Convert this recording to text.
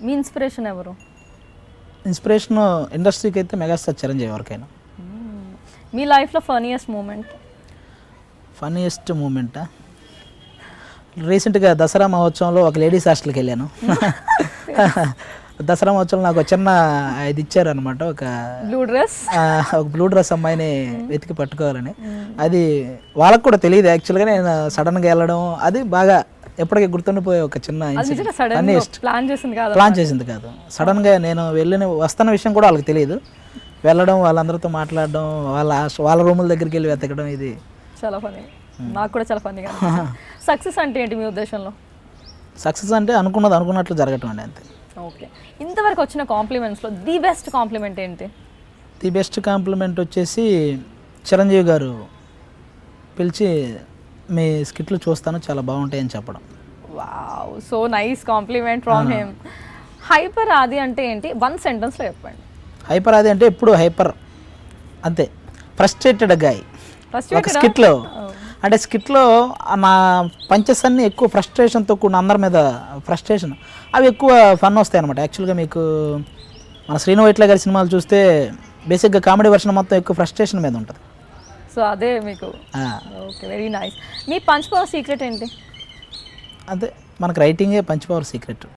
మీ inspiration ఎవరు? Inspiration ఇండస్ట్రీకి అయితే మెగాస్టార్ చిరంజీవి ఎవరికైనా. మీ లైఫ్లో ఫన్నీయెస్ట్ మూమెంట్? ఫన్నీయెస్ట్ మూమెంటా, రీసెంట్గా దసరా మహోత్సవంలో ఒక లేడీస్ హాస్టల్కి వెళ్ళాను. దసరా మహోత్సవం నాకు చిన్న ఇది ఇచ్చారు అనమాట, ఒక బ్లూ డ్రెస్ అమ్మాయిని వెతికి పట్టుకోవాలని. అది వాళ్ళకు కూడా తెలియదు యాక్చువల్గా, నేను సడన్గా వెళ్ళడం అది బాగా ఎప్పటికీ గుర్తుండిపోయే ఒక చిన్న ప్లాన్ చేసింది కాదు. సడన్గా నేను వస్తున్న విషయం కూడా వాళ్ళకి తెలియదు. వెళ్ళడం, వాళ్ళందరితో మాట్లాడడం, వాళ్ళ రూముల దగ్గరికి వెళ్ళి వెతకడం, ఇది చాలా ఫన్నీ. నాకు కూడా చాలా ఫన్నీగా. సక్సెస్ అంటే ఏంటి మీ ఉద్దేశంలో? సక్సెస్ అంటే అనుకున్నట్లు జరగటం అండి, అంతే. ఓకే, ఇంతవరకు వచ్చిన కాంప్లిమెంట్స్లో ది బెస్ట్ కాంప్లిమెంట్ ఏంటి? ది బెస్ట్ కాంప్లిమెంట్ వచ్చేసి చిరంజీవి గారు పిలిచి మీ స్కిట్లు చూస్తాను చాలా బాగుంటాయని చెప్పడం. Wow, so nice compliment from him. Hyper ఆది అంటే ఏంటి, వన్ సెంటెన్స్లో చెప్పండి. హైపర్ ఆది అంటే ఎప్పుడు హైపర్, అంతే. Frustrated guy. ఒక స్కిట్లో అంటే స్కిట్లో నా పంచెస్ అన్నీ ఎక్కువ ఫ్రస్ట్రేషన్తో కూడిన, అందరి మీద ఫ్రస్ట్రేషన్, అవి ఎక్కువ ఫన్ వస్తాయి అనమాట. యాక్చువల్గా మీకు మన శ్రీను వైట్ల గారి సినిమాలు చూస్తే బేసిక్గా కామెడీ వర్షన్ మొత్తం ఎక్కువ ఫ్రస్ట్రేషన్ మీద ఉంటుంది. సో అదే మీకు. Okay, very nice. మీ పంచ్ పవర్ సీక్రెట్ ఏంటి? అదే మనకు రైటింగే పంచ్ పవర్ సీక్రెట్.